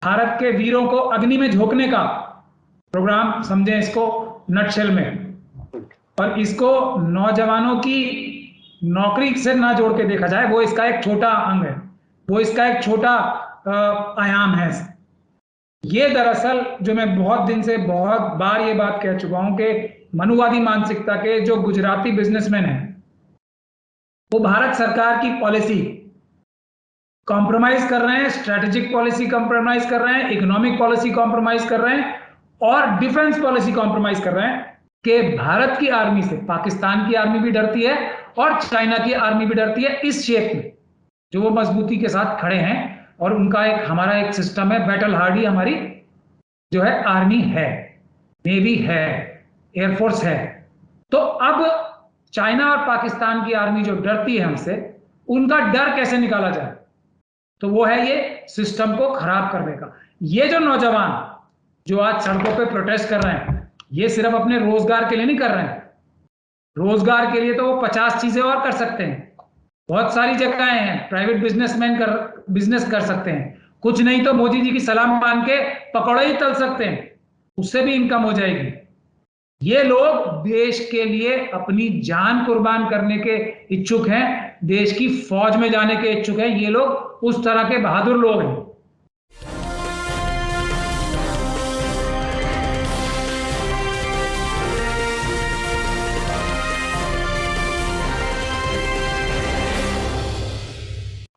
भारत के वीरों को अग्नि में झोंकने का प्रोग्राम समझें इसको नटशेल में। और इसको नौजवानों की नौकरी से ना जोड़ के देखा जाए, वो इसका एक छोटा अंग है, वो इसका एक छोटा आयाम है। ये दरअसल जो मैं बहुत दिन से बहुत बार ये बात कह चुका हूं कि मनुवादी मानसिकता के जो गुजराती बिजनेसमैन हैं, वो भारत सरकार की पॉलिसी कॉम्प्रोमाइज कर रहे हैं, स्ट्रेटेजिक पॉलिसी कॉम्प्रोमाइज कर रहे हैं, इकोनॉमिक पॉलिसी कॉम्प्रोमाइज कर रहे हैं और डिफेंस पॉलिसी कॉम्प्रोमाइज कर रहे हैं कि भारत की आर्मी से पाकिस्तान की आर्मी भी डरती है और चाइना की आर्मी भी डरती है। इस शेप में जो वो मजबूती के साथ खड़े हैं और उनका हमारा एक सिस्टम है, बैटल हार्डी हमारी जो है आर्मी है, नेवी है, एयरफोर्स है। तो अब चाइना और पाकिस्तान की आर्मी जो डरती है हमसे, उनका डर कैसे निकाला जाए, तो वो है ये सिस्टम को खराब करने का। ये जो नौजवान जो आज सड़कों पे प्रोटेस्ट कर रहे हैं, ये सिर्फ अपने रोजगार के लिए नहीं कर रहे हैं। रोजगार के लिए तो वो 50 चीजें और कर सकते हैं, बहुत सारी जगहें हैं, प्राइवेट बिजनेस कर सकते हैं, कुछ नहीं तो मोदी जी की सलाम मान के पकौड़े ही तल सकते हैं, उससे भी इनकम हो जाएगी। ये लोग देश के लिए अपनी जान कुर्बान करने के इच्छुक हैं, देश की फौज में जाने के इच्छुक हैं। ये लोग उस तरह के बहादुर लोग हैं।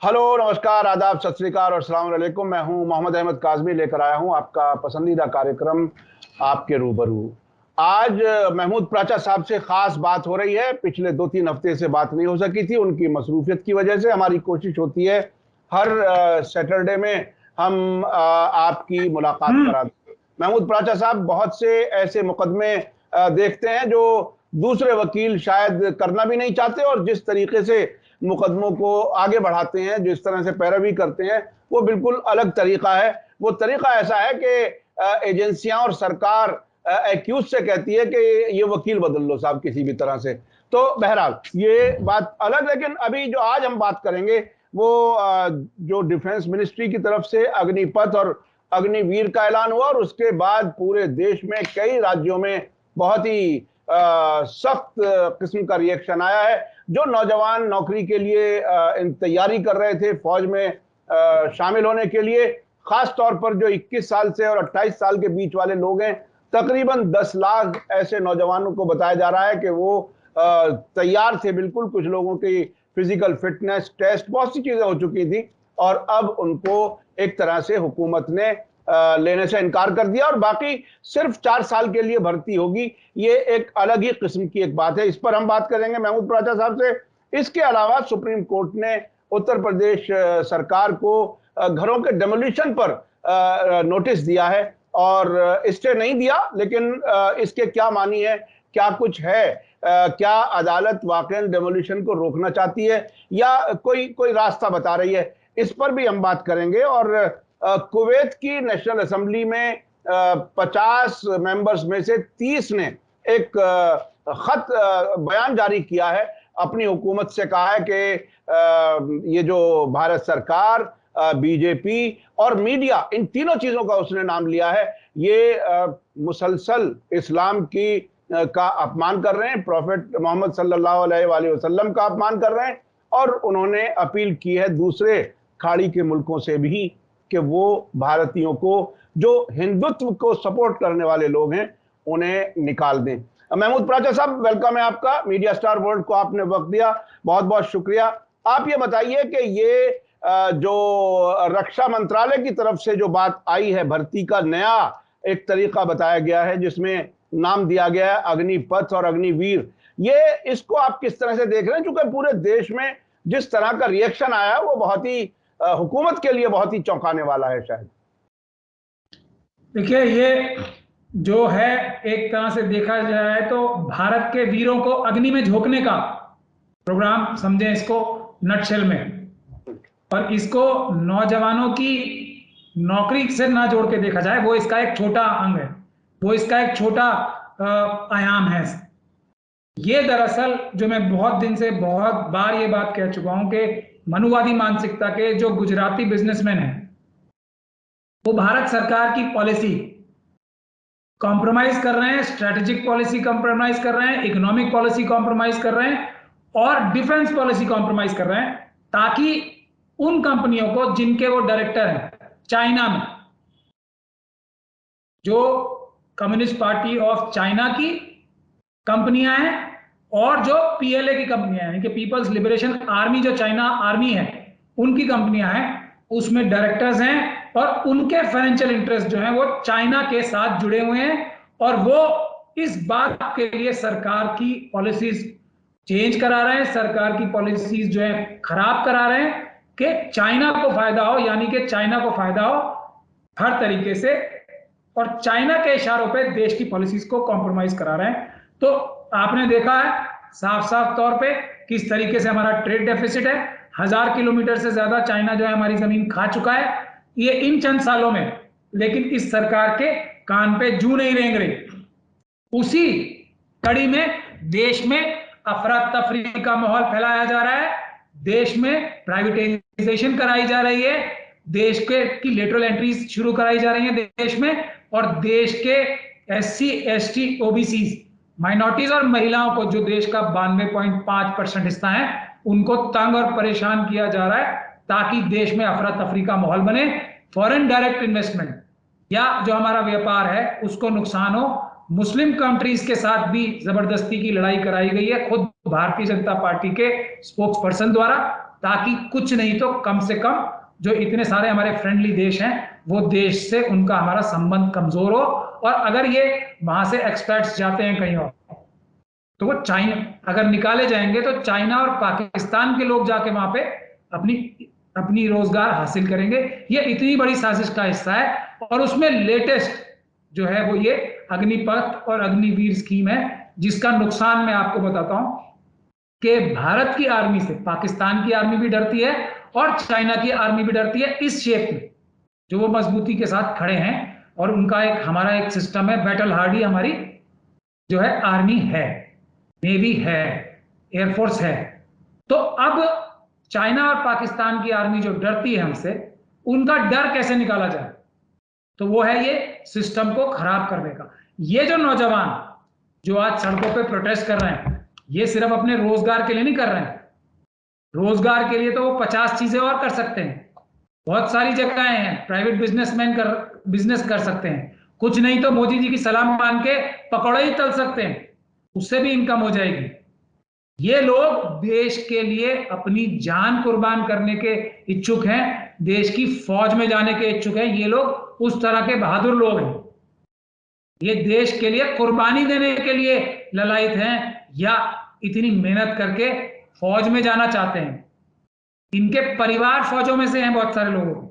हेलो, नमस्कार, आदाब, सत श्री अकाल और अस्सलाम वालेकुम। मैं हूं मोहम्मद अहमद काज़मी, लेकर आया हूं आपका पसंदीदा कार्यक्रम आपके रूबरू। आज महमूद प्राचा साहब से खास बात हो रही है। पिछले 2-3 हफ्ते से बात नहीं हो सकी थी, उनकी मसरूफियत की वजह से। हमारी कोशिश होती है हर सैटरडे में हम आपकी मुलाकात करा दें। महमूद प्राचा साहब बहुत से ऐसे मुकदमे देखते हैं जो दूसरे वकील शायद करना भी नहीं चाहते, और जिस तरीके से मुकदमों को आगे बढ़ाते हैं, जिस तरह से पैरवी करते हैं, वो बिल्कुल अलग तरीका है। वो तरीका ऐसा है कि एजेंसियां और सरकार एक्यूज से कहती है कि ये वकील बदल लो साहब किसी भी तरह से। तो बहरहाल ये बात अलग। लेकिन अभी जो आज हम बात करेंगे वो जो डिफेंस मिनिस्ट्री की तरफ से अग्निपथ और अग्निवीर का ऐलान हुआ, और उसके बाद पूरे देश में कई राज्यों में बहुत ही सख्त किस्म का रिएक्शन आया है। जो नौजवान नौकरी के लिए तैयारी कर रहे थे, फौज में शामिल होने के लिए, खास तौर पर जो 21 साल से और 28 साल के बीच वाले लोग हैं, तकरीबन 10 लाख ऐसे नौजवानों को बताया जा रहा है कि वो तैयार थे बिल्कुल। कुछ लोगों की फिजिकल फिटनेस टेस्ट, बहुत सी चीजें हो चुकी थी, और अब उनको एक तरह से हुकूमत ने लेने से इनकार कर दिया, और बाकी सिर्फ 4 साल के लिए भर्ती होगी। ये एक अलग ही किस्म की एक बात है। इस पर हम बात करेंगे महमूद प्राचा साहब से। इसके अलावा सुप्रीम कोर्ट ने उत्तर प्रदेश सरकार को घरों के डेमोलिशन पर नोटिस दिया है, और स्टे नहीं दिया, लेकिन इसके क्या मानी है, क्या कुछ है, क्या अदालत वाकई डेमोलिशन को रोकना चाहती है या कोई रास्ता बता रही है, इस पर भी हम बात करेंगे। और कुवैत की नेशनल असेंबली में 50 मेंबर्स में से 30 ने एक खत बयान जारी किया है, अपनी हुकूमत से कहा है कि ये जो भारत सरकार, बीजेपी और मीडिया, इन तीनों चीजों का उसने नाम लिया है, ये मुसलसल इस्लाम की का अपमान कर रहे हैं, प्रॉफेट मोहम्मद सल्लल्लाहु अलैहि वसल्लम का अपमान कर रहे हैं। और उन्होंने अपील की है दूसरे खाड़ी के मुल्कों से भी कि वो भारतीयों को, जो हिंदुत्व को सपोर्ट करने वाले लोग हैं, उन्हें निकाल दें। महमूद प्राचा साहब, वेलकम है आपका। मीडिया स्टार वर्ल्ड को आपने वक्त दिया, बहुत बहुत शुक्रिया। आप ये बताइए कि ये जो रक्षा मंत्रालय की तरफ से जो बात आई है, भर्ती का नया एक तरीका बताया गया है जिसमें नाम दिया गया है अग्निपथ और अग्निवीर, ये इसको आप किस तरह से देख रहे हैं? क्योंकि पूरे देश में जिस तरह का रिएक्शन आया वो बहुत ही हुकूमत के लिए बहुत ही चौंकाने वाला है शायद। देखिए, ये जो है एक तरह से देखा जाए तो भारत के वीरों को अग्नि में झोंकने का प्रोग्राम समझें इसको नटशेल में। और इसको नौजवानों की नौकरी से ना जोड़ के देखा जाए, वो इसका एक छोटा अंग है, वो इसका एक छोटा आयाम है। ये दरअसल जो मैं बहुत दिन से बहुत बार ये बात कह चुका हूं कि मनुवादी मानसिकता के जो गुजराती बिजनेसमैन हैं, वो भारत सरकार की पॉलिसी कॉम्प्रोमाइज कर रहे हैं, स्ट्रेटेजिक पॉलिसी कॉम्प्रोमाइज कर रहे हैं, इकोनॉमिक पॉलिसी कॉम्प्रोमाइज कर रहे हैं और डिफेंस पॉलिसी कॉम्प्रोमाइज कर रहे हैं, ताकि उन कंपनियों को जिनके वो डायरेक्टर हैं चाइना में, जो कम्युनिस्ट पार्टी ऑफ चाइना की कंपनियां हैं और जो पीएलए की कंपनियां हैं, यानी कि पीपल्स लिबरेशन आर्मी, जो चाइना आर्मी है उनकी कंपनियां हैं, उसमें डायरेक्टर्स हैं और उनके फाइनेंशियल इंटरेस्ट जो हैं वो चाइना के साथ जुड़े हुए हैं और वो इस बात के लिए सरकार की पॉलिसीज चेंज करा रहे हैं, सरकार की पॉलिसीज जो है खराब करा रहे हैं कि चाइना को फायदा हो, यानी कि चाइना को फायदा हो हर तरीके से, और चाइना के इशारों पे देश की पॉलिसीज को कॉम्प्रोमाइज करा रहे हैं। तो आपने देखा है साफ साफ तौर पे किस तरीके से हमारा ट्रेड डेफिसिट है, 1000 किलोमीटर से ज्यादा चाइना जो है हमारी जमीन खा चुका है, ये इन चंद सालों में, लेकिन इस सरकार के कान पे जू नहीं रेंग रही। उसी कड़ी में देश में अफरा तफरी का माहौल फैलाया जा रहा है, देश में प्राइवेटाइजेशन कराई जा रही है, देश के की लेटरल एंट्रीज शुरू कराई जा रही है देश में, और देश के एससी एसटी ओबीसी माइनॉरिटीज और महिलाओं को, जो देश का 92.5% हिस्सा है, उनको तंग और परेशान किया जा रहा है ताकि देश में अफरा तफरी का माहौल बने, फॉरेन डायरेक्ट इन्वेस्टमेंट या जो हमारा व्यापार है उसको नुकसान हो। मुस्लिम कंट्रीज के साथ भी जबरदस्ती की लड़ाई कराई गई है खुद भारतीय जनता पार्टी के स्पोक्स पर्सन द्वारा, ताकि कुछ नहीं तो कम से कम जो इतने सारे हमारे फ्रेंडली देश हैं वो देश से उनका हमारा संबंध कमजोर हो, और अगर ये वहां से एक्सपर्ट्स जाते हैं कहीं और तो वो चाइना अगर निकाले जाएंगे तो चाइना और पाकिस्तान के लोग जाके वहां पे अपनी रोजगार हासिल करेंगे। ये इतनी बड़ी साजिश का हिस्सा है और उसमें लेटेस्ट जो है वो ये अग्निपथ और अग्निवीर स्कीम है, जिसका नुकसान मैं आपको बताता हूं कि भारत की आर्मी से पाकिस्तान की आर्मी भी डरती है और चाइना की आर्मी भी डरती है इस शेप में, जो वो मजबूती के साथ खड़े हैं, और उनका एक हमारा एक सिस्टम है, बैटल हार्डी हमारी जो है आर्मी है, नेवी है, एयरफोर्स है। तो अब चाइना और पाकिस्तान की आर्मी जो डरती है हमसे, उनका डर कैसे निकाला जाए, तो वो है ये सिस्टम को खराब करने का। ये जो नौजवान जो आज सड़कों पे प्रोटेस्ट कर रहे हैं, ये सिर्फ अपने रोजगार के लिए नहीं कर रहे हैं, रोजगार के लिए तो वो 50 चीजें और कर सकते हैं, बहुत सारी जगहें हैं, प्राइवेट बिजनेस कर सकते हैं, कुछ नहीं तो मोदी जी की सलाह मान के पकौड़े ही तल सकते हैं, उससे भी इनकम हो जाएगी। ये लोग देश के लिए अपनी जान कुर्बान करने के इच्छुक हैं, देश की फौज में जाने के इच्छुक हैं, ये लोग उस तरह के बहादुर लोग हैं, ये देश के लिए कुर्बानी देने के लिए ललायत हैं या इतनी मेहनत करके फौज में जाना चाहते हैं। इनके परिवार फौजों में से हैं बहुत सारे लोगों के,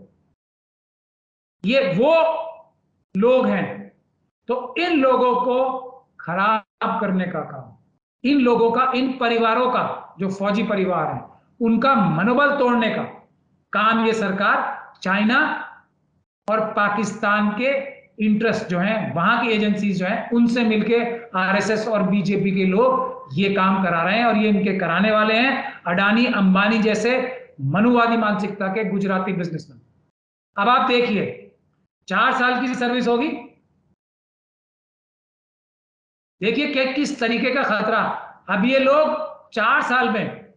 ये वो लोग हैं। तो इन लोगों को खराब करने का काम, इन लोगों का, इन परिवारों का, जो फौजी परिवार है उनका मनोबल तोड़ने का काम ये सरकार चाइना और पाकिस्तान के इंटरेस्ट जो हैं, वहां की एजेंसीज जो हैं, उनसे मिलके आरएसएस और बीजेपी के लोग ये काम करा रहे हैं, और ये इनके कराने वाले हैं अडानी अंबानी जैसे मनुवादी मानसिकता के गुजराती बिजनेसमैन। अब आप देखिए 4 साल की सर्विस होगी, देखिए कि किस तरीके का खतरा। अब ये लोग 4 साल में,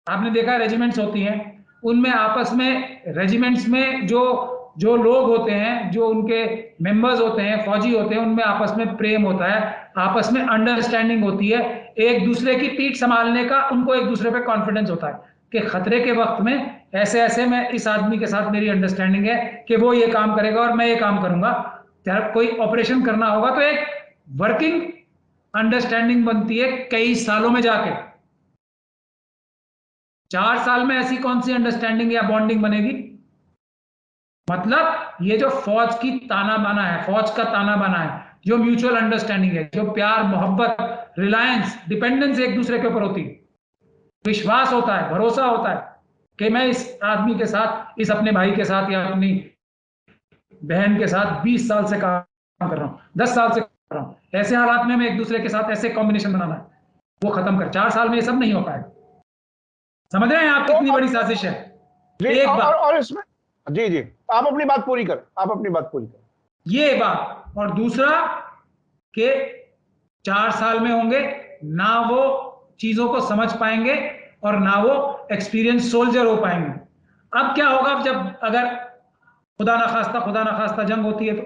आपने देखा रेजिमेंट्स होती हैं, उनमें आपस में रेजिमेंट्स में जो लोग होते हैं, जो उनके मेंबर्स होते हैं, फौजी होते हैं, उनमें आपस में प्रेम होता है, आपस में अंडरस्टैंडिंग होती है, एक दूसरे की पीठ संभालने का उनको एक दूसरे पे कॉन्फिडेंस होता है कि खतरे के वक्त में ऐसे ऐसे मैं इस आदमी के साथ मेरी अंडरस्टैंडिंग है कि वो ये काम करेगा और मैं ये काम करूंगा, कोई ऑपरेशन करना होगा तो एक वर्किंग अंडरस्टैंडिंग बनती है कई सालों में जाके। 4 साल में ऐसी कौन सी अंडरस्टैंडिंग या बॉन्डिंग बनेगी? मतलब ये जो फौज की ताना बाना है, फौज का ताना बाना है, जो म्यूचुअल अंडरस्टैंडिंग है, जो प्यार मोहब्बत रिलायंस डिपेंडेंस एक दूसरे के ऊपर होती है, विश्वास होता है, भरोसा होता है कि मैं इस आदमी के साथ, इस अपने भाई के साथ या अपनी बहन के साथ 20 साल से काम कर रहा हूं, 10 साल से कर रहा हूं, ऐसे हालात में मैं एक दूसरे के साथ ऐसे कॉम्बिनेशन बनाना है, वो खत्म कर। 4 साल में ये सब नहीं हो पाएगा। समझ रहे हैं आप कितनी बड़ी साजिश है? एक बात और इसमें जी जी आप अपनी बात पूरी करें, आप अपनी बात पूरी करें। ये बात, और दूसरा कि 4 साल में होंगे ना वो चीजों को समझ पाएंगे और ना वो एक्सपीरियंस सोल्जर हो पाएंगे। अब क्या होगा जब अगर खुदा ना खास्ता जंग होती है, तो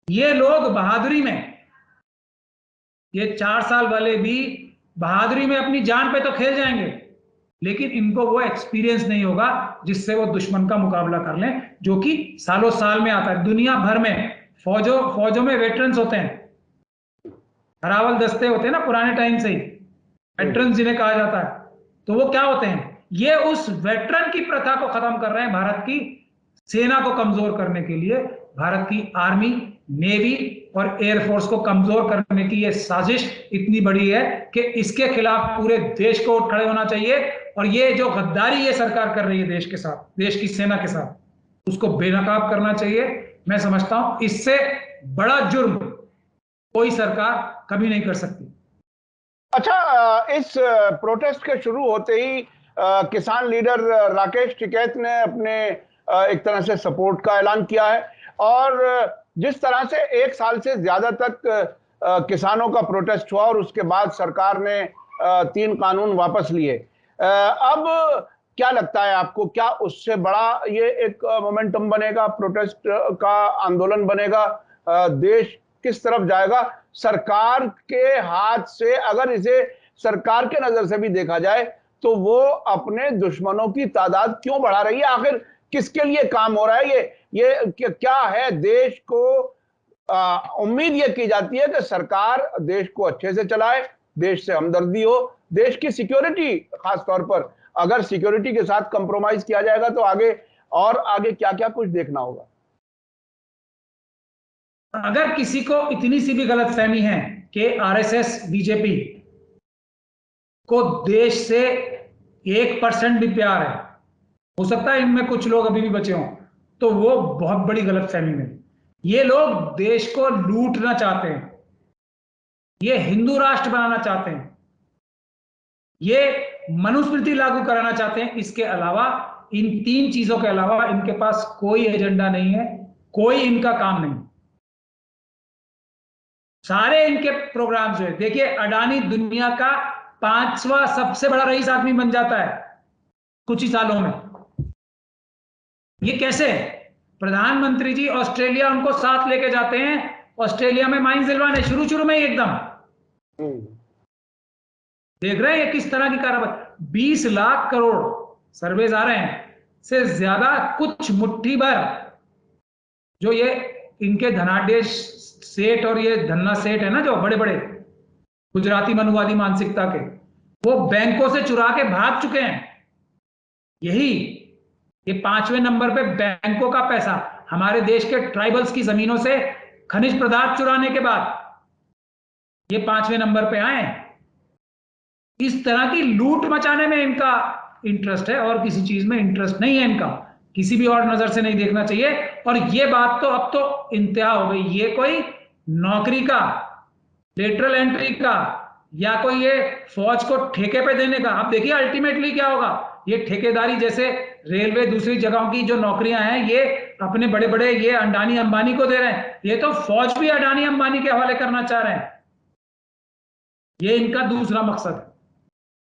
ये लोग बहादुरी में, ये 4 साल वाले भी बहादुरी में अपनी जान पे तो खेल जाएंगे, लेकिन इनको वो एक्सपीरियंस नहीं होगा जिससे वो दुश्मन का मुकाबला कर लें, जो कि सालों साल में आता है। दुनिया भर में फौजों में वेटरन्स होते हैं, हरावल दस्ते होते हैं ना, पुराने टाइम से ही वेटरन्स जिन्हें कहा जाता है। तो वो क्या होते हैं, ये उस वेटरन की प्रथा को खत्म कर रहे हैं। भारत की सेना को कमजोर करने के लिए भारत की आर्मी, नेवी और एयरफोर्स को कमजोर करने की ये साजिश इतनी बड़ी है कि इसके खिलाफ पूरे देश को उठ खड़े होना चाहिए। और ये जो गद्दारी ये सरकार कर रही है देश के साथ, देश की सेना के साथ, उसको बेनकाब करना चाहिए। मैं समझता हूं इससे बड़ा जुर्म कोई सरकार कभी नहीं कर सकती। अच्छा, इस प्रोटेस्ट के शुरू होते ही किसान लीडर राकेश टिकैत ने अपने एक तरह से सपोर्ट का ऐलान किया है, और जिस तरह से 1 साल से ज्यादा तक किसानों का प्रोटेस्ट हुआ और उसके बाद सरकार ने 3 कानून वापस लिए, अब क्या लगता है आपको, क्या उससे बड़ा ये एक मोमेंटम बनेगा, प्रोटेस्ट का आंदोलन बनेगा? देश किस तरफ जाएगा? सरकार के हाथ से, अगर इसे सरकार के नजर से भी देखा जाए, तो वो अपने दुश्मनों की तादाद क्यों बढ़ा रही है? आखिर किसके लिए काम हो रहा है ये क्या है? देश को उम्मीद ये की जाती है कि सरकार देश को अच्छे से चलाए, देश से हमदर्दी हो, देश की सिक्योरिटी, खास तौर पर अगर सिक्योरिटी के साथ कंप्रोमाइज किया जाएगा तो आगे क्या क्या कुछ देखना होगा। अगर किसी को इतनी सी भी गलतफहमी है कि आरएसएस बीजेपी को देश से 1% भी प्यार है, हो सकता है इनमें कुछ लोग अभी भी बचे हों, तो वो बहुत बड़ी गलतफहमी में। ये लोग देश को लूटना चाहते हैं, ये हिंदू राष्ट्र बनाना चाहते हैं, ये मनुस्मृति लागू कराना चाहते हैं। इसके अलावा, इन 3 चीजों के अलावा इनके पास कोई एजेंडा नहीं है, कोई इनका काम नहीं। सारे इनके प्रोग्राम जो है, देखिए अडानी दुनिया का 5वां सबसे बड़ा रईस आदमी बन जाता है कुछ ही सालों में। ये कैसे? प्रधानमंत्री जी ऑस्ट्रेलिया उनको साथ लेके जाते हैं, ऑस्ट्रेलिया में माइंस दिलवाने शुरू में ही एकदम। देख रहे हैं ये किस तरह की कार्रवाई। 20 लाख करोड़ सर्वेज आ रहे हैं से ज्यादा, कुछ मुट्ठी भर जो ये इनके धनाढ्य सेठ और ये धन्ना सेठ है ना, जो बड़े बड़े गुजराती मनुवादी मानसिकता के, वो बैंकों से चुरा के भाग चुके हैं। ये 5वें नंबर पे बैंकों का पैसा, हमारे देश के ट्राइबल्स की जमीनों से खनिज पदार्थ चुराने के बाद ये 5वें नंबर पे आए। इस तरह की लूट मचाने में इनका इंटरेस्ट है और किसी चीज में इंटरेस्ट नहीं है इनका। किसी भी और नजर से नहीं देखना चाहिए। और ये बात तो अब तो इंतहा हो गई। ये कोई नौकरी का, लेटरल एंट्री का, या कोई ये फौज को ठेके पे देने का। अब देखिए अल्टीमेटली क्या होगा। ये ठेकेदारी जैसे रेलवे, दूसरी जगहों की जो नौकरियां हैं, ये अपने बड़े बड़े ये अडानी अंबानी को दे रहे हैं। ये तो फौज भी अडानी अंबानी के हवाले करना चाह रहे हैं। ये इनका दूसरा मकसद है।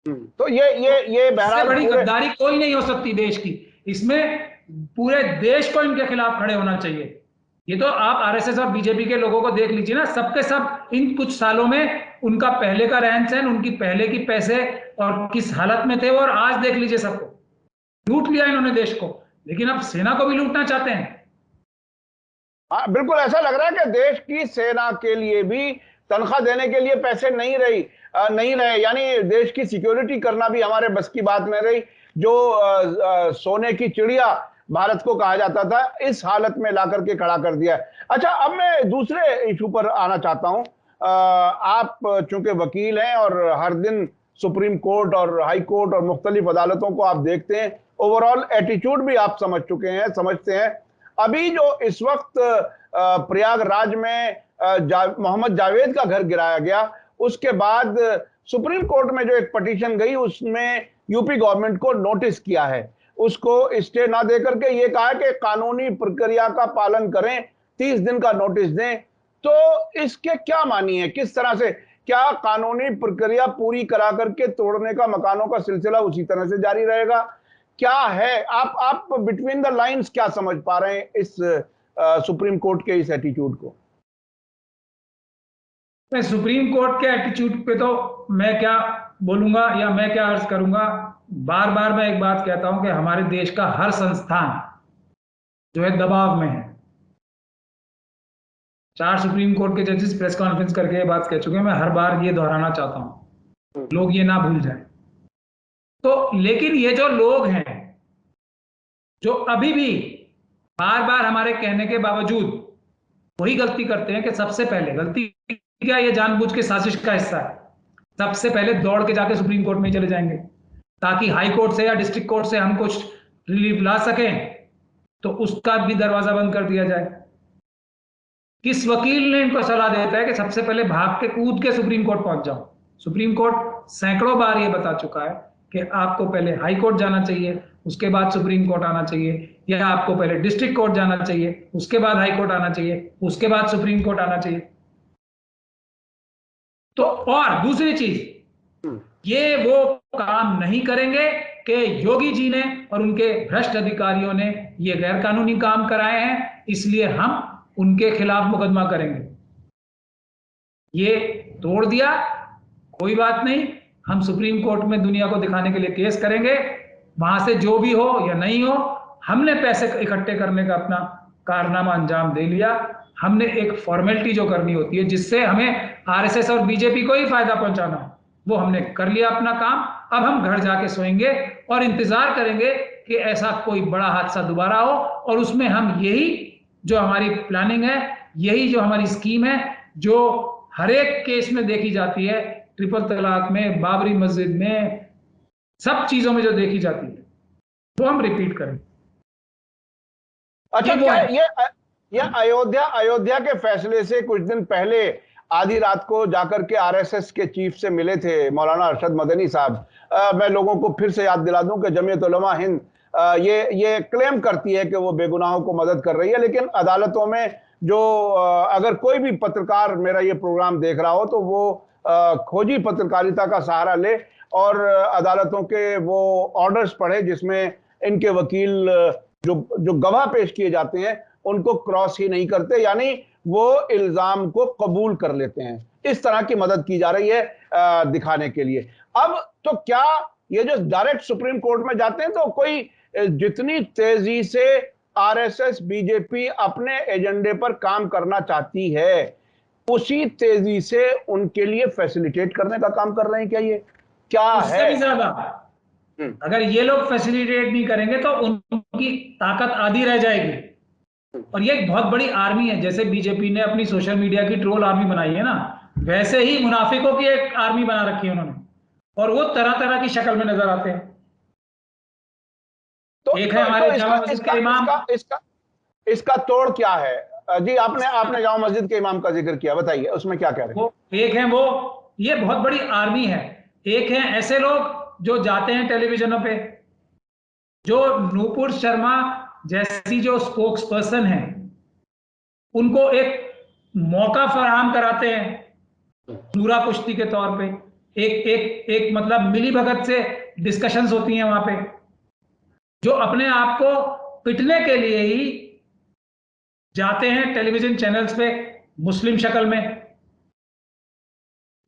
तो ये बहरहाल बड़ी गद्दारी कोई नहीं हो सकती देश की। इसमें पूरे देश को इनके खिलाफ खड़े होना चाहिए। ये तो आप आरएसएस और बीजेपी के लोगों को देख लीजिए ना, सबके सब इन कुछ सालों में उनका पहले का रहन सहन, उनकी पहले की पैसे और किस हालत में थे वो, और आज देख लीजिए सबको। लूट लिया इन्होंने देश को, लेकिन अब सेना को भी लूटना चाहते हैं। हाँ, बिल्कुल ऐसा लग रहा है कि देश की सेना के लिए भी तनख्वाह देने के लिए पैसे नहीं रहे, यानी देश की सिक्योरिटी करना भी हमारे बस की बात नहीं रही। जो सोने की चिड़िया भारत को कहा जाता था, इस हालत में ला करके खड़ा कर दिया है। अच्छा, अब मैं दूसरे इशू पर आना चाहता हूं। आप चूंकि वकील हैं और हर दिन सुप्रीम कोर्ट और हाई कोर्ट और मुख्तलिफ अदालतों को आप देखते हैं, ओवरऑल एटीट्यूड भी आप समझ चुके हैं, समझते हैं। अभी जो इस वक्त प्रयागराज में मोहम्मद जावेद का घर गिराया गया, उसके बाद सुप्रीम कोर्ट में जो एक पटिशन गई, उसमें यूपी गवर्नमेंट को नोटिस किया है। उसको स्टे ना दे करके ये कहा कि कानूनी प्रक्रिया का पालन करें, 30 दिन का नोटिस दें। तो इसके क्या मानिए, किस तरह से, क्या कानूनी प्रक्रिया पूरी करा करके तोड़ने का मकानों का सिलसिला उसी तरह से जारी रहेगा? क्या है, आप बिटवीन द लाइंस क्या समझ पा रहे हैं इस सुप्रीम कोर्ट के इस एटीट्यूड को? मैं सुप्रीम कोर्ट के एटीट्यूड पे तो मैं क्या बोलूंगा या मैं क्या अर्ज करूंगा। बार बार मैं एक बात कहता हूं कि हमारे देश का हर संस्थान जो है दबाव में है। 4 सुप्रीम कोर्ट के जजेस प्रेस कॉन्फ्रेंस करके ये बात कह चुके हैं, मैं हर बार ये दोहराना चाहता हूं, लोग ये ना भूल जाएं। तो लेकिन ये जो लोग हैं जो अभी भी बार बार हमारे कहने के बावजूद वही गलती करते हैं कि सबसे पहले गलती क्या, ये जानबूझ के साजिश का हिस्सा है, सबसे पहले दौड़ के जाके सुप्रीम कोर्ट में चले जाएंगे ताकि हाई कोर्ट से या डिस्ट्रिक्ट कोर्ट से हम कुछ रिलीफ ला सकें, तो उसका भी दरवाजा बंद कर दिया जाए। किस वकील ने इनको सलाह देता है कि सबसे पहले भाग के कूद के सुप्रीम कोर्ट पहुंच जाओ? सुप्रीम कोर्ट सैकड़ों बार ये बता चुका है कि आपको पहले हाई कोर्ट जाना चाहिए, उसके बाद सुप्रीम कोर्ट आना चाहिए, या आपको पहले डिस्ट्रिक्ट कोर्ट जाना चाहिए, उसके बाद हाई कोर्ट आना चाहिए, उसके बाद सुप्रीम कोर्ट आना चाहिए। तो और दूसरी चीज, ये वो काम नहीं करेंगे कि योगी जी ने और उनके भ्रष्ट अधिकारियों ने ये गैर कानूनी काम कराए हैं, इसलिए हम उनके खिलाफ मुकदमा करेंगे। ये तोड़ दिया, कोई बात नहीं, हम सुप्रीम कोर्ट में दुनिया को दिखाने के लिए केस करेंगे, वहां से जो भी हो या नहीं हो, हमने पैसे इकट्ठे करने का अपना कारनामा अंजाम दे लिया। हमने एक फॉर्मेलिटी जो करनी होती है जिससे हमें आरएसएस और बीजेपी को ही फायदा पहुंचाना है, वो हमने कर लिया अपना काम। अब हम घर जाके सोएंगे और इंतजार करेंगे कि ऐसा कोई बड़ा हादसा दोबारा हो, और उसमें हम यही जो हमारी प्लानिंग है, यही जो हमारी स्कीम है, जो हर एक केस में देखी जाती है, ट्रिपल तलाक में, बाबरी मस्जिद में, सब चीजों में जो देखी जाती है, वो हम रिपीट करें। अच्छा, क्या ये अयोध्या के फैसले से कुछ दिन पहले आधी रात को जाकर के आरएसएस के चीफ से मिले थे मौलाना अरशद मदनी साहब। मैं लोगों को फिर से याद दिला दूं कि जमीयत उलमा हिंद ये क्लेम करती है कि वो बेगुनाहों को मदद कर रही है, लेकिन अदालतों में जो अगर कोई भी पत्रकार मेरा ये प्रोग्राम देख रहा हो तो वो खोजी पत्रकारिता का सहारा ले और अदालतों के वो ऑर्डर्स पढ़े जिसमें इनके वकील जो गवाह पेश किए जाते हैं उनको क्रॉस ही नहीं करते, यानी वो इल्जाम को कबूल कर लेते हैं। इस तरह की मदद की जा रही है दिखाने के लिए। अब तो क्या ये जो डायरेक्ट सुप्रीम कोर्ट में जाते हैं, तो कोई जितनी तेजी से आरएसएस बीजेपी अपने एजेंडे पर काम करना चाहती है, उसी तेजी से उनके लिए फैसिलिटेट करने का काम कर रहे हैं क्या? ये क्या उससे है? भी ज्यादा, अगर ये लोग फैसिलिटेट नहीं करेंगे तो उनकी ताकत आधी रह जाएगी। और ये एक बहुत बड़ी आर्मी है, जैसे बीजेपी ने अपनी सोशल मीडिया की ट्रोल आर्मी बनाई है ना, वैसे ही मुनाफिकों की एक आर्मी बना रखी है उन्होंने, और वो तरह तरह की शक्ल में नजर आते हैं। तो एक है हमारे जामा मस्जिद इसका, के इमाम। इसका तोड़ क्या है जी? आपने जामा मस्जिद के इमाम का जिक्र किया, बताइए उसमें क्या कह रहे हैं? वो एक है, वो ये बहुत बड़ी आर्मी है। एक है ऐसे लोग जो जाते हैं टेलीविजनों पे, जो नूपुर शर्मा जैसी जो स्पोक्स पर्सन है, उनको एक मौका फराहम कराते हैं दूरा पुश्ती के तौर पे। एक एक एक मतलब मिली भगत से डिस्कशंस होती हैं वहां पे, जो अपने आप को पिटने के लिए ही जाते हैं टेलीविजन चैनल्स पे मुस्लिम शक्ल में।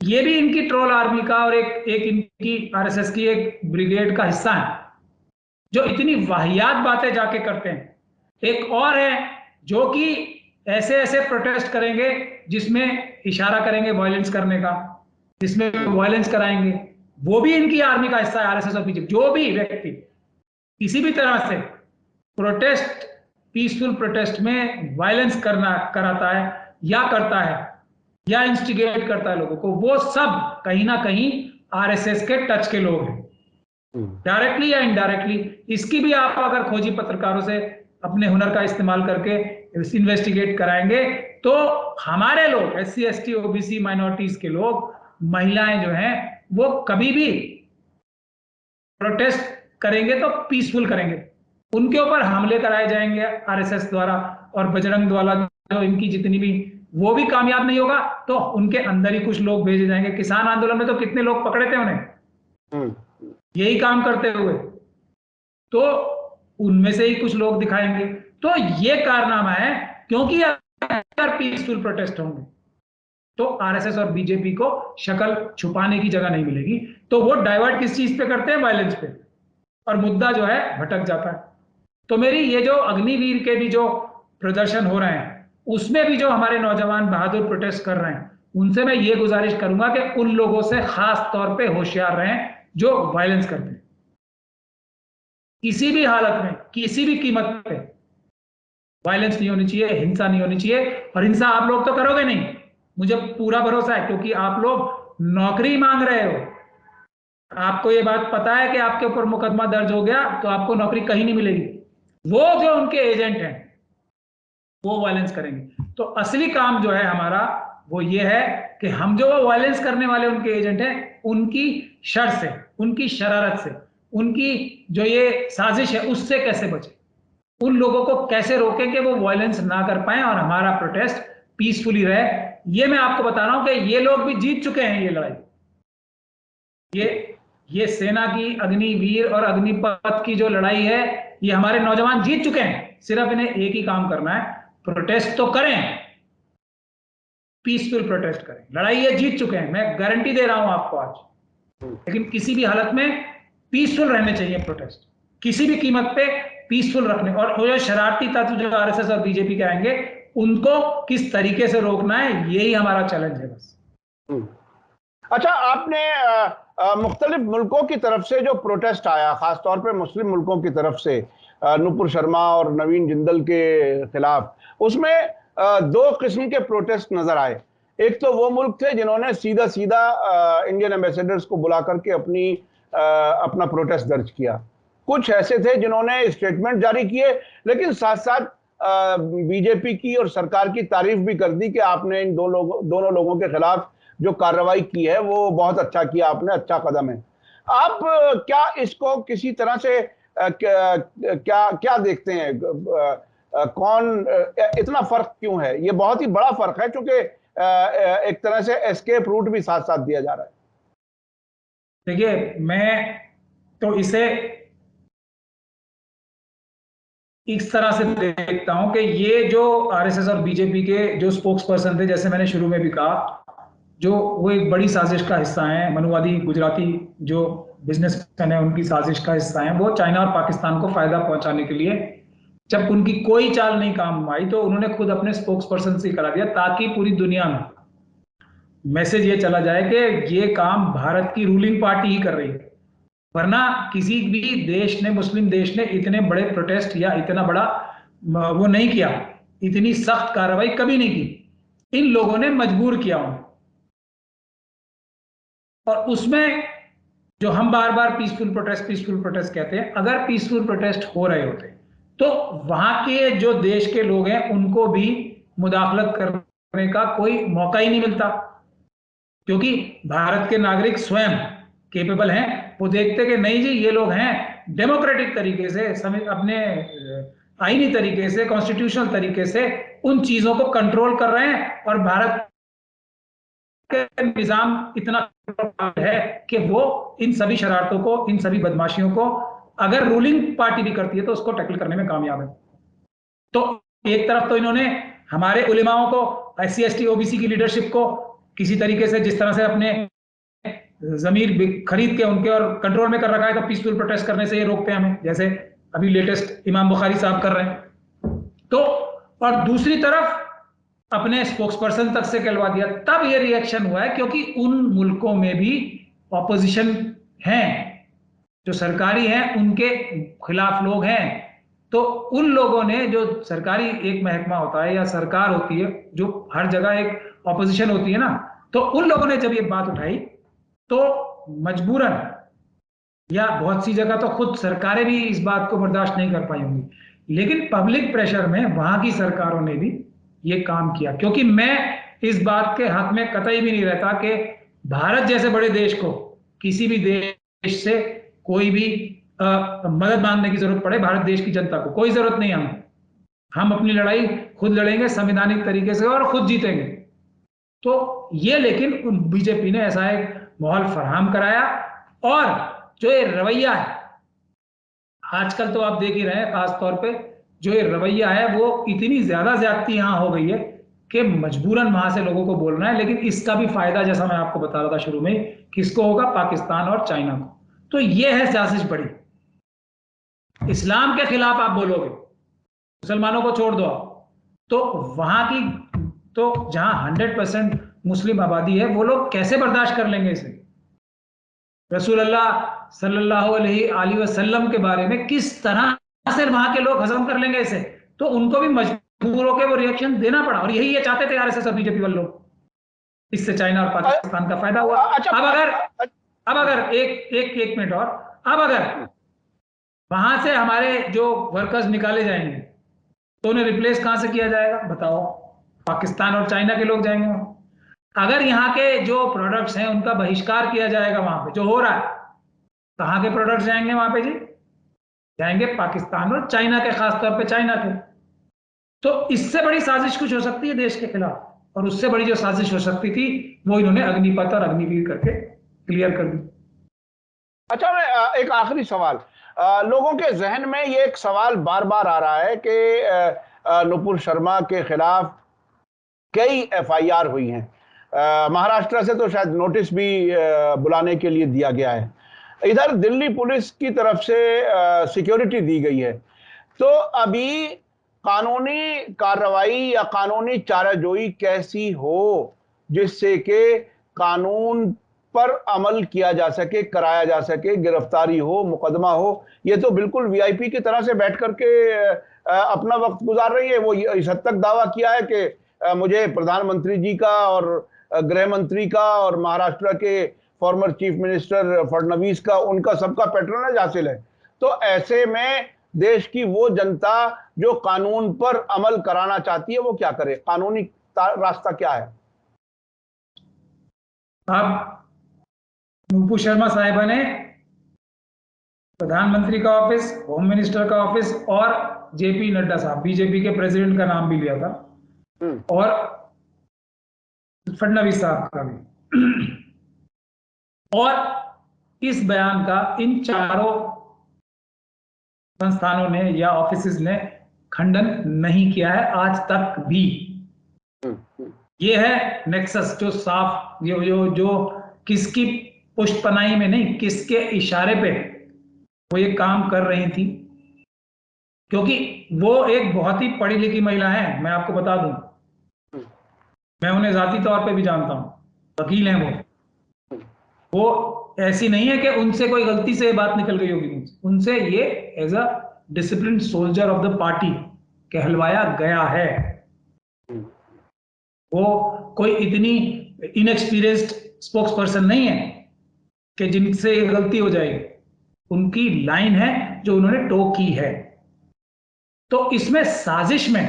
ये भी इनकी ट्रोल आर्मी का और एक इनकी आरएसएस की एक ब्रिगेड का हिस्सा है, जो इतनी वाहियात बातें जाके करते हैं। एक और है जो कि ऐसे ऐसे प्रोटेस्ट करेंगे जिसमें इशारा करेंगे वायलेंस करने का, जिसमें वायलेंस कराएंगे, वो भी इनकी आर्मी का हिस्सा है, आरएसएस और बीजेपी। जो भी व्यक्ति किसी भी तरह से प्रोटेस्ट, पीसफुल प्रोटेस्ट में वायलेंस कराता है या करता है या इंस्टिगेट करता है लोगों को, वो सब कहीं ना कहीं आरएसएस के टच के लोग हैं, डायरेक्टली या इनडायरेक्टली। इसकी भी आप अगर खोजी पत्रकारों से अपने हुनर का इस्तेमाल करके इन्वेस्टिगेट कराएंगे तो हमारे लोग एससी एसटी ओबीसी माइनॉरिटीज के लोग, महिलाएं जो हैं, वो कभी भी प्रोटेस्ट करेंगे तो पीसफुल करेंगे। उनके ऊपर हमले कराए जाएंगे आरएसएस द्वारा और बजरंग द्वारा, जो इनकी जितनी भी, वो भी कामयाब नहीं होगा तो उनके अंदर ही कुछ लोग भेजे जाएंगे। किसान आंदोलन में तो कितने लोग पकड़े थे उन्हें यही काम करते हुए, तो उनमें से ही कुछ लोग दिखाएंगे। तो ये कारनामा है, क्योंकि अगर पीसफुल प्रोटेस्ट होंगे तो आरएसएस और बीजेपी को शक्ल छुपाने की जगह नहीं मिलेगी, तो वो डाइवर्ट किस चीज पे करते हैं? वायलेंस पे, और मुद्दा जो है भटक जाता है। तो मेरी ये जो अग्निवीर के भी जो प्रदर्शन हो रहे हैं, उसमें भी जो हमारे नौजवान बहादुर प्रोटेस्ट कर रहे हैं, उनसे मैं ये गुजारिश करूंगा कि उन लोगों से खास तौर पे होशियार रहें जो वायलेंस करते हैं। किसी भी हालत में, किसी भी कीमत पे वायलेंस नहीं होनी चाहिए, हिंसा नहीं होनी चाहिए। और हिंसा आप लोग तो करोगे नहीं, मुझे पूरा भरोसा है, क्योंकि आप लोग नौकरी मांग रहे हो। आपको ये बात पता है कि आपके ऊपर मुकदमा दर्ज हो गया तो आपको नौकरी कहीं नहीं मिलेगी। वो जो उनके एजेंट हैं वो वायलेंस करेंगे। तो असली काम जो है हमारा वो ये है कि हम जो वायलेंस करने वाले उनके एजेंट हैं, उनकी शर से, उनकी शरारत से, उनकी जो ये साजिश है उससे कैसे बचे, उन लोगों को कैसे रोकें कि वो वायलेंस ना कर पाए और हमारा प्रोटेस्ट पीसफुली रहे। ये मैं आपको बता रहा हूं कि ये लोग भी जीत चुके हैं ये लड़ाई। ये सेना की अग्निवीर और अग्निपथ की जो लड़ाई है, ये हमारे नौजवान जीत चुके हैं। सिर्फ इन्हें एक ही काम करना है, प्रोटेस्ट तो करें, पीसफुल प्रोटेस्ट करें। लड़ाई ये जीत चुके हैं, मैं गारंटी दे रहा हूं आपको आज। लेकिन किसी भी हालत में पीसफुल रहने चाहिए प्रोटेस्ट, किसी भी कीमत पे पीसफुल रखने। और वो जो शरारती तत्व जो आरएसएस और बीजेपी के आएंगे, उनको किस तरीके से रोकना है, यही हमारा चैलेंज है बस। अच्छा, आपने मुख्तलिफ मुल्कों की तरफ से जो प्रोटेस्ट आया, खासतौर पे मुस्लिम मुल्कों की तरफ से, नुपुर शर्मा और नवीन जिंदल के खिलाफ, उसमें दो किस्म के प्रोटेस्ट नजर आए। एक तो वो मुल्क थे जिन्होंने सीधा सीधा इंडियन एम्बेसडर्स को बुला करके अपना प्रोटेस्ट दर्ज किया। कुछ ऐसे थे जिन्होंने स्टेटमेंट जारी किए, लेकिन साथ साथ बीजेपी की और सरकार की तारीफ भी कर दी कि आपने इन दोनों लोगों के खिलाफ जो कार्रवाई की है वो बहुत अच्छा किया आपने, अच्छा कदम है। आप क्या इसको किसी तरह से क्या देखते हैं? कौन इतना फर्क क्यों है? ये बहुत ही बड़ा फर्क है, क्योंकि एक तरह से एस्केप रूट भी साथ साथ दिया जा रहा है। देखिए, मैं तो इसे इस तरह से देखता हूं कि ये जो आरएसएस और बीजेपी के जो स्पोक्स पर्सन थे, जैसे मैंने शुरू में भी कहा, जो वो एक बड़ी साजिश का हिस्सा हैं, मनुवादी गुजराती जो बिजनेसमैन है उनकी साजिश का हिस्सा हैं। वो चाइना और पाकिस्तान को फायदा पहुंचाने के लिए, जब उनकी कोई चाल नहीं काम आई, तो उन्होंने खुद अपने स्पोक्स पर्सन से करा दिया, ताकि पूरी दुनिया में मैसेज ये चला जाए कि ये काम भारत की रूलिंग पार्टी ही कर रही है। वरना किसी भी देश ने, मुस्लिम देश ने इतने बड़े प्रोटेस्ट या इतना बड़ा वो नहीं किया, इतनी सख्त कार्रवाई कभी नहीं की। इन लोगों ने मजबूर किया उन्हें। और उसमें जो हम बार बार पीसफुल प्रोटेस्ट कहते हैं, अगर पीसफुल प्रोटेस्ट हो रहे होते तो वहां के जो देश के लोग हैं उनको भी मुदाखलत करने का कोई मौका ही नहीं मिलता, क्योंकि भारत के नागरिक स्वयं केपेबल हैं। वो देखते कि नहीं जी, ये लोग हैं डेमोक्रेटिक तरीके से, अपने आईनी तरीके से, कॉन्स्टिट्यूशनल तरीके से उन चीजों को कंट्रोल कर रहे हैं, और भारत के निजाम इतना है कि वो इन सभी शरारतों को, इन सभी बदमाशियों को अगर रूलिंग पार्टी भी करती है तो उसको टैकल करने में कामयाब है। तो एक तरफ तो इन्होंने हमारे उलेमाओं को, SC ST OBC की लीडरशिप को किसी तरीके से, जिस तरह से अपने जमीर खरीद के उनके और कंट्रोल में कर रखा है, तो पीसफुल प्रोटेस्ट करने से ये रोकते हैं हमें, जैसे अभी लेटेस्ट इमाम बुखारी साहब कर रहे हैं। तो और दूसरी तरफ अपने स्पोक्सपर्सन तक से कहलवा दिया। तब ये रिएक्शन हुआ है, क्योंकि उन मुल्कों में भी ऑपोजिशन हैं, जो सरकारी हैं उनके खिलाफ लोग हैं। तो उन लोगों ने, जो सरकारी एक महकमा होता है या सरकार होती है, जो हर जगह एक ऑपोजिशन होती है ना, तो उन लोगों ने जब ये बात उठाई तो मजबूरन, या बहुत सी जगह तो खुद सरकारें भी इस बात को बर्दाश्त नहीं कर पाई होंगी, लेकिन पब्लिक प्रेशर में वहां की सरकारों ने भी ये काम किया। क्योंकि मैं इस बात के हक में कतई भी नहीं रहता कि भारत जैसे बड़े देश को किसी भी देश से कोई भी मदद मांगने की जरूरत पड़े भारत देश की जनता को, कोई जरूरत नहीं हमें। हम अपनी लड़ाई खुद लड़ेंगे संवैधानिक तरीके से और खुद जीतेंगे। तो ये लेकिन बीजेपी ने ऐसा एक माहौल फराहम कराया। और जो ये रवैया है आजकल, तो आप देख ही रहे हैं, खास तौर पे जो ये रवैया है वो इतनी ज्यादा ज्यादती यहां हो गई है कि मजबूरन वहां से लोगों को बोलना है। लेकिन इसका भी फायदा, जैसा मैं आपको बता रहा था शुरू में, किसको होगा? पाकिस्तान और चाइना को। तो ये है साजिश बड़ी। इस्लाम के खिलाफ आप बोलोगे, मुसलमानों को छोड़ दो आप, तो वहां की, तो जहां 100% मुस्लिम आबादी है, वो लोग कैसे बर्दाश्त कर लेंगे इसे? रसूलुल्लाह सल्लल्लाहु अलैहि वसल्लम के बारे में किस तरह से वहां के लोग हजम कर लेंगे इसे? तो उनको भी मजबूर होकर वो रिएक्शन देना पड़ा। और यही ये चाहते थे आरएसएस और बीजेपी वाले लोग। इससे चाइना और पाकिस्तान का फायदा हुआ। अब अगर एक मिनट और, अब अगर वहां से हमारे जो वर्कर्स निकाले जाएंगे तो उन्हें रिप्लेस कहां से किया जाएगा? बताओ। पाकिस्तान और चाइना के लोग जाएंगे वहां। अगर यहाँ के जो प्रोडक्ट्स हैं उनका बहिष्कार किया जाएगा वहां पे, जो हो रहा है, कहाँ के प्रोडक्ट्स जाएंगे वहां पे जी? जाएंगे पाकिस्तान और चाइना के, खासतौर पे चाइना के। तो इससे बड़ी साजिश कुछ हो सकती है देश के खिलाफ? और उससे बड़ी जो साजिश हो सकती थी वो इन्होंने अग्निपथ और अग्निवीर करके क्लियर कर दी। अच्छा, मैं एक आखिरी सवाल, लोगों के जहन में ये एक सवाल बार बार आ रहा है कि नुपुर शर्मा के खिलाफ कई एफआईआर हुई हैं। महाराष्ट्र से तो शायद नोटिस भी बुलाने के लिए दिया गया है। इधर दिल्ली पुलिस की तरफ से सिक्योरिटी दी गई है। तो अभी कानूनी कार्रवाई या कानूनी चाराजोई कैसी हो जिससे कि कानून पर अमल किया जा सके, कराया जा सके, गिरफ्तारी हो, मुकदमा हो? ये तो बिल्कुल वीआईपी की तरह से बैठ करके अपना वक्त गुजार रही है। वो इस हद तक दावा किया है कि मुझे प्रधानमंत्री जी का और गृह मंत्री का और महाराष्ट्र के फॉर्मर चीफ मिनिस्टर फडणवीस का, उनका सबका पैट्रोनेज हासिल है। तो ऐसे में देश की वो जनता जो कानून पर अमल कराना चाहती है वो क्या करे? कानूनी रास्ता क्या है? अब नुपुर शर्मा साहिबा ने प्रधानमंत्री का ऑफिस, होम मिनिस्टर का ऑफिस और जेपी नड्डा साहब, बीजेपी के प्रेसिडेंट का नाम भी लिया था, और फडणवीस साहब का भी। और इस बयान का इन चारों संस्थानों ने या ऑफिसेस ने खंडन नहीं किया है आज तक भी। ये है नेक्सस जो साफ, जो किसकी पुष्टपनाही में नहीं, किसके इशारे पे वो ये काम कर रही थी। क्योंकि वो एक बहुत ही पढ़ी लिखी महिला है, मैं आपको बता दूं। मैं उन्हें जाती तौर पे भी जानता हूं, वकील हैं वो ऐसी नहीं है कि उनसे कोई गलती से बात निकल गई होगी। उनसे ये as a discipline soldier of the party कहलवाया गया है। वो कोई इतनी इनएक्सपीरियंस्ड स्पोक्स पर्सन नहीं है कि जिनसे गलती हो जाएगी। उनकी लाइन है जो उन्होंने टो की है। तो इसमें साजिश में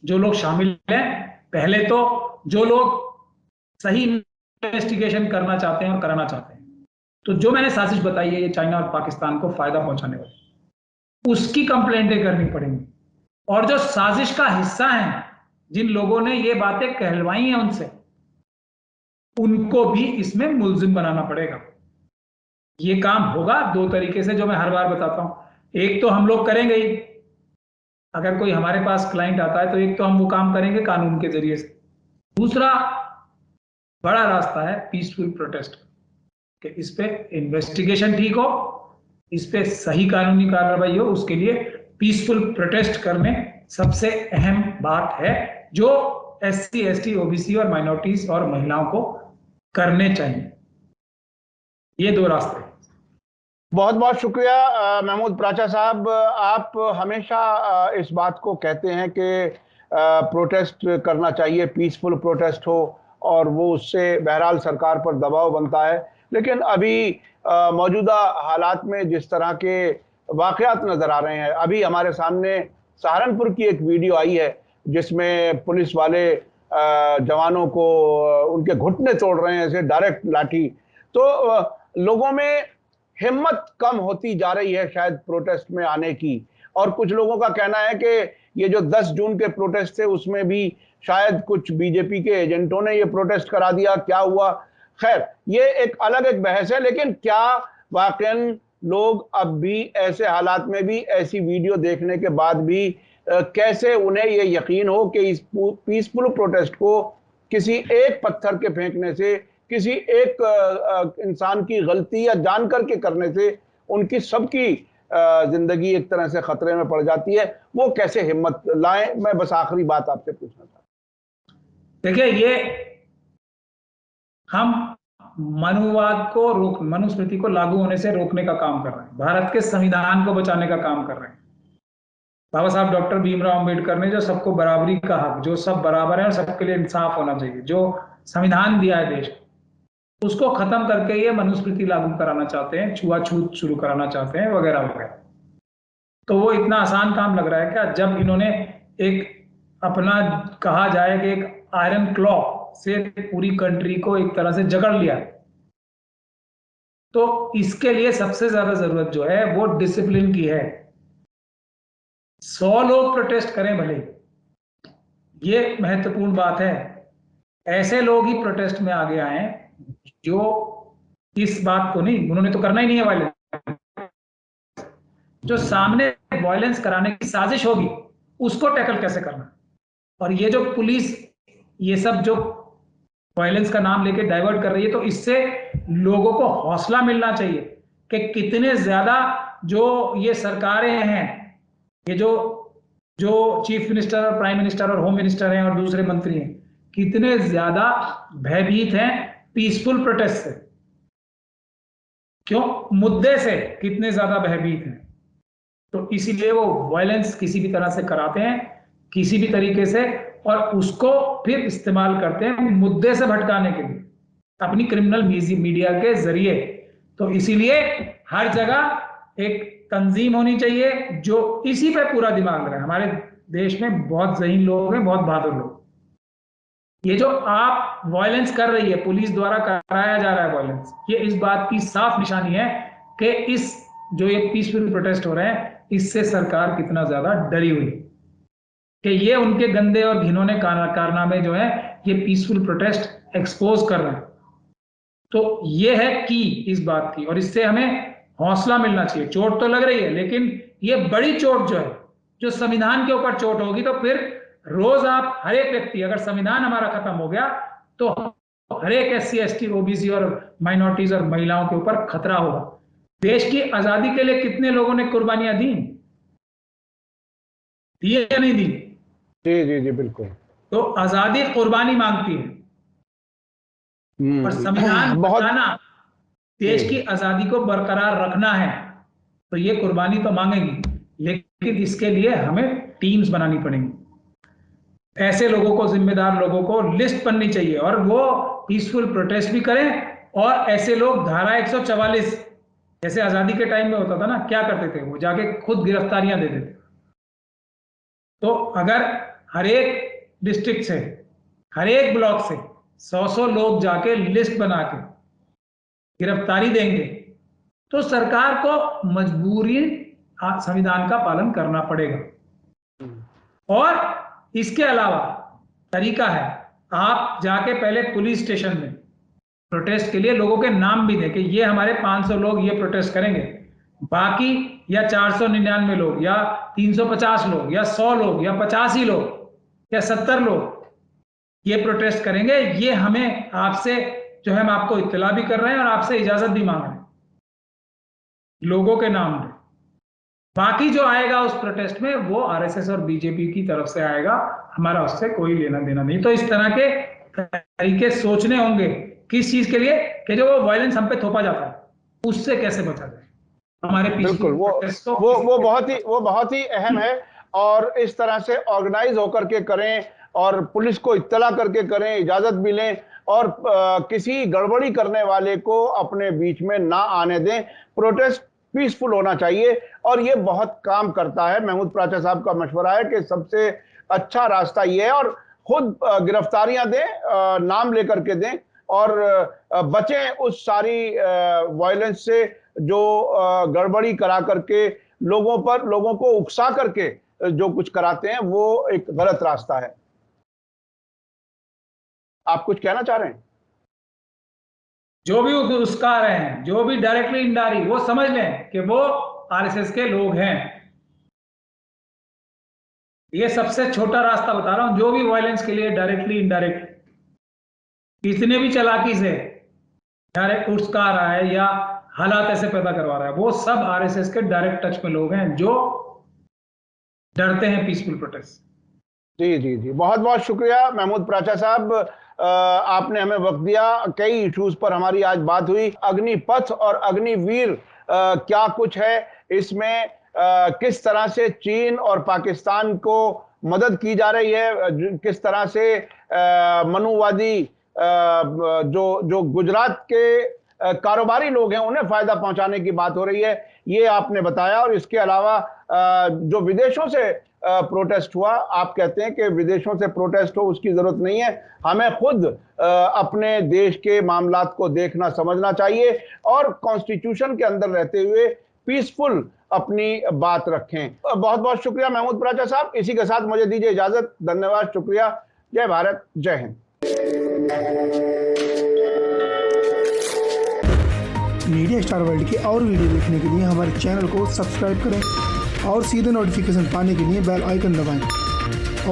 जो लोग शामिल हैं, पहले तो जो लोग सही इन्वेस्टिगेशन करना चाहते हैं और कराना चाहते हैं, तो जो मैंने साजिश बताई है ये चाइना और पाकिस्तान को फायदा पहुंचाने वाली, उसकी कंप्लेंटें करनी पड़ेंगी। और जो साजिश का हिस्सा हैं, जिन लोगों ने ये बातें कहलवाई हैं उनसे, उनको भी इसमें मुलजिम बनाना पड़ेगा। ये काम होगा दो तरीके से, जो मैं हर बार बताता हूं। एक तो हम लोग करेंगे ही, अगर कोई हमारे पास क्लाइंट आता है तो एक तो हम वो काम करेंगे कानून के जरिए से। दूसरा बड़ा रास्ता है पीसफुल प्रोटेस्ट, कि इस पे इन्वेस्टिगेशन ठीक हो, इस पे सही कानूनी कार्रवाई हो। उसके लिए पीसफुल प्रोटेस्ट करने सबसे अहम बात है, जो एससी, एसटी, ओबीसी और माइनॉरिटीज और महिलाओं को करने चाहिए। ये दो रास्ते। बहुत बहुत शुक्रिया महमूद प्राचा साहब। आप हमेशा इस बात को कहते हैं कि प्रोटेस्ट करना चाहिए, पीसफुल प्रोटेस्ट हो, और वो उससे बहरहाल सरकार पर दबाव बनता है। लेकिन अभी मौजूदा हालात में जिस तरह के वाकयात नजर आ रहे हैं, अभी हमारे सामने सहारनपुर की एक वीडियो आई है जिसमें पुलिस वाले जवानों को उनके घुटने तोड़ रहे हैं, ऐसे डायरेक्ट लाठी। तो लोगों में हिम्मत कम होती जा रही है शायद प्रोटेस्ट में आने की। और कुछ लोगों का कहना है कि ये जो 10 जून के प्रोटेस्ट थे उसमें भी शायद कुछ बीजेपी के एजेंटों ने ये प्रोटेस्ट करा दिया, क्या हुआ। खैर, ये एक अलग एक बहस है, लेकिन क्या वाकई लोग अब भी ऐसे हालात में भी ऐसी वीडियो देखने के बाद भी कैसे उन्हें ये यकीन हो कि इस पीसफुल प्रोटेस्ट को किसी एक पत्थर के फेंकने से, किसी एक इंसान की गलती या जानकर के करने से उनकी सबकी जिंदगी एक तरह से खतरे में पड़ जाती है, वो कैसे हिम्मत लाएं। मैं बस आखिरी बात आपसे पूछना चाहता हूं। देखिए, ये हम मनुवाद को मनुस्मृति को लागू होने से रोकने का काम कर रहे हैं, भारत के संविधान को बचाने का काम कर रहे हैं। बाबा साहब डॉक्टर भीमराव अंबेडकर ने जो सबको बराबरी का हक, जो सब बराबर है और सबके लिए इंसाफ होना चाहिए, जो संविधान दिया है देश को, उसको खत्म करके ये मनुस्मृति लागू कराना चाहते हैं, छुआछूत शुरू कराना चाहते हैं, वगैरह वगैरह। तो वो इतना आसान काम लग रहा है क्या? जब इन्होंने एक अपना कहा जाए कि एक आयरन क्लॉ से पूरी कंट्री को एक तरह से जकड़ लिया, तो इसके लिए सबसे ज्यादा जरूरत जो है वो डिसिप्लिन की है। 100 लोग प्रोटेस्ट करें भले, ये महत्वपूर्ण बात है। ऐसे लोग ही प्रोटेस्ट में आगे आए जो इस बात को नहीं, उन्होंने तो करना ही नहीं है वायलेंस, जो सामने वायलेंस कराने की साजिश होगी उसको टैकल कैसे करना। और ये जो पुलिस ये सब जो वायलेंस का नाम लेके डाइवर्ट कर रही है, तो इससे लोगों को हौसला मिलना चाहिए कि कितने ज्यादा जो ये सरकारें हैं, ये जो चीफ मिनिस्टर और प्राइम मिनिस्टर और होम मिनिस्टर हैं और दूसरे मंत्री हैं, कितने ज्यादा भयभीत हैं पीसफुल प्रोटेस्ट से। क्यों? मुद्दे से कितने ज्यादा भयभीत हैं। तो इसीलिए वो वायलेंस किसी भी तरह से कराते हैं, किसी भी तरीके से, और उसको फिर इस्तेमाल करते हैं मुद्दे से भटकाने के लिए अपनी क्रिमिनल मीडिया के जरिए। तो इसीलिए हर जगह एक तंजीम होनी चाहिए जो इसी पे पूरा दिमाग लगाए। हमारे देश में बहुत ज़हीन लोग हैं, बहुत बहादुर लोग। ये जो आप वायलेंस कर रही है, पुलिस द्वारा कराया जा रहा है वायलेंस, ये इस बात की साफ निशानी है कि इस जो ये पीसफुल प्रोटेस्ट हो रहे हैं, इससे सरकार कितना ज्यादा डरी हुई कि ये उनके गंदे और घिनौने कारनामे जो है ये पीसफुल प्रोटेस्ट एक्सपोज कर रहे हैं। तो ये है की इस बात की, और इससे हमें हौसला मिलना चाहिए। चोट तो लग रही है, लेकिन ये बड़ी चोट जो है, जो संविधान के ऊपर चोट होगी, तो फिर रोज आप हर एक व्यक्ति, अगर संविधान हमारा खत्म हो गया तो हर एक SC ST OBC और माइनॉरिटीज और महिलाओं के ऊपर खतरा होगा। देश की आजादी के लिए कितने लोगों ने कुर्बानियां दी या नहीं दी? जी जी जी, बिल्कुल। तो आजादी कुर्बानी मांगती है, और संविधान बचाना, देश की आजादी को बरकरार रखना है, तो ये कुर्बानी तो मांगेगी, लेकिन इसके लिए हमें टीम्स बनानी पड़ेंगी। ऐसे लोगों को, जिम्मेदार लोगों को लिस्ट बननी चाहिए, और वो पीसफुल प्रोटेस्ट भी करें। और ऐसे लोग धारा 144 जैसे आजादी के टाइम में होता था ना, क्या करते थे, वो जाके खुद गिरफ्तारियां दे देते। तो अगर हर एक डिस्ट्रिक्ट से, हर एक ब्लॉक से 100 लोग जाके लिस्ट बना के गिरफ्तारी देंगे, तो सरकार को मजबूरी संविधान का पालन करना पड़ेगा। और इसके अलावा तरीका है, आप जाके पहले पुलिस स्टेशन में प्रोटेस्ट के लिए लोगों के नाम भी दें कि ये हमारे 500 लोग ये प्रोटेस्ट करेंगे, बाकी या 499 लोग या 350 लोग या 100 लोग या 85 लोग या 70 लोग ये प्रोटेस्ट करेंगे। ये हमें आपसे जो है, हम आपको इत्तला भी कर रहे हैं और आपसे इजाजत भी मांग रहे हैं, लोगों के नाम में। बाकी जो आएगा उस प्रोटेस्ट में वो RSS और BJP की तरफ से आएगा, हमारा उससे कोई लेना देना नहीं। तो इस तरह के तरीके सोचने होंगे किस चीज के लिए, कि जो वो वायलेंस हम पे थोपा जाता है उससे कैसे बचा जाए। हमारे बिल्कुल, वो बहुत ही अहम है। और इस तरह से ऑर्गेनाइज होकर के करें और पुलिस को इत्तला करके करें, इजाजत भी लें, और किसी गड़बड़ी करने वाले को अपने बीच में ना आने दें। प्रोटेस्ट पीसफुल होना चाहिए और ये बहुत काम करता है। महमूद प्राचा साहब का मशवरा है कि सबसे अच्छा रास्ता ये है, और खुद गिरफ्तारियां दें, नाम लेकर के दें, और बचें उस सारी वायलेंस से जो गड़बड़ी करा करके लोगों को उकसा करके जो कुछ कराते हैं वो एक गलत रास्ता है। आप कुछ कहना चाह रहे हैं? जो भी उसका रहे हैं, जो भी डायरेक्टली इनडायरेक्टली, वो समझ लें कि वो आरएसएस के लोग हैं। ये सबसे छोटा रास्ता बता रहा हूं। जो भी वायलेंस के लिए डायरेक्टली इनडायरेक्ट कितने भी चालाकी से डायरेक्ट उस्का रहा है या हालात ऐसे पैदा करवा रहा है, वो सब आरएसएस के डायरेक्ट टच में लोग हैं जो डरते हैं पीसफुल प्रोटेस्ट। जी जी जी, बहुत बहुत शुक्रिया महमूद प्राचा साहब, आपने हमें वक्त दिया। कई इश्यूज पर हमारी आज बात हुई। अग्निपथ और अग्निवीर क्या कुछ है इसमें, किस तरह से चीन और पाकिस्तान को मदद की जा रही है, किस तरह से मनुवादी जो गुजरात के कारोबारी लोग हैं उन्हें फायदा पहुंचाने की बात हो रही है, ये आपने बताया। और इसके अलावा जो विदेशों से प्रोटेस्ट हुआ, आप कहते हैं कि विदेशों से प्रोटेस्ट हो उसकी जरूरत नहीं है, हमें खुद अपने देश के मामलात को देखना समझना चाहिए और कॉन्स्टिट्यूशन के अंदर रहते हुए पीसफुल अपनी बात रखें। बहुत बहुत शुक्रिया महमूद प्राचा साहब। इसी के साथ मुझे दीजिए इजाजत। धन्यवाद, शुक्रिया। जय भारत, जय हिंद। मीडिया स्टार वर्ल्ड के और वीडियो देखने के लिए हमारे चैनल को सब्सक्राइब करें और सीधे नोटिफिकेशन पाने के लिए बेल आइकन दबाएं।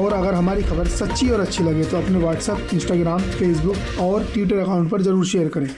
और अगर हमारी खबर सच्ची और अच्छी लगे तो अपने व्हाट्सएप, इंस्टाग्राम, फेसबुक और ट्विटर अकाउंट पर जरूर शेयर करें।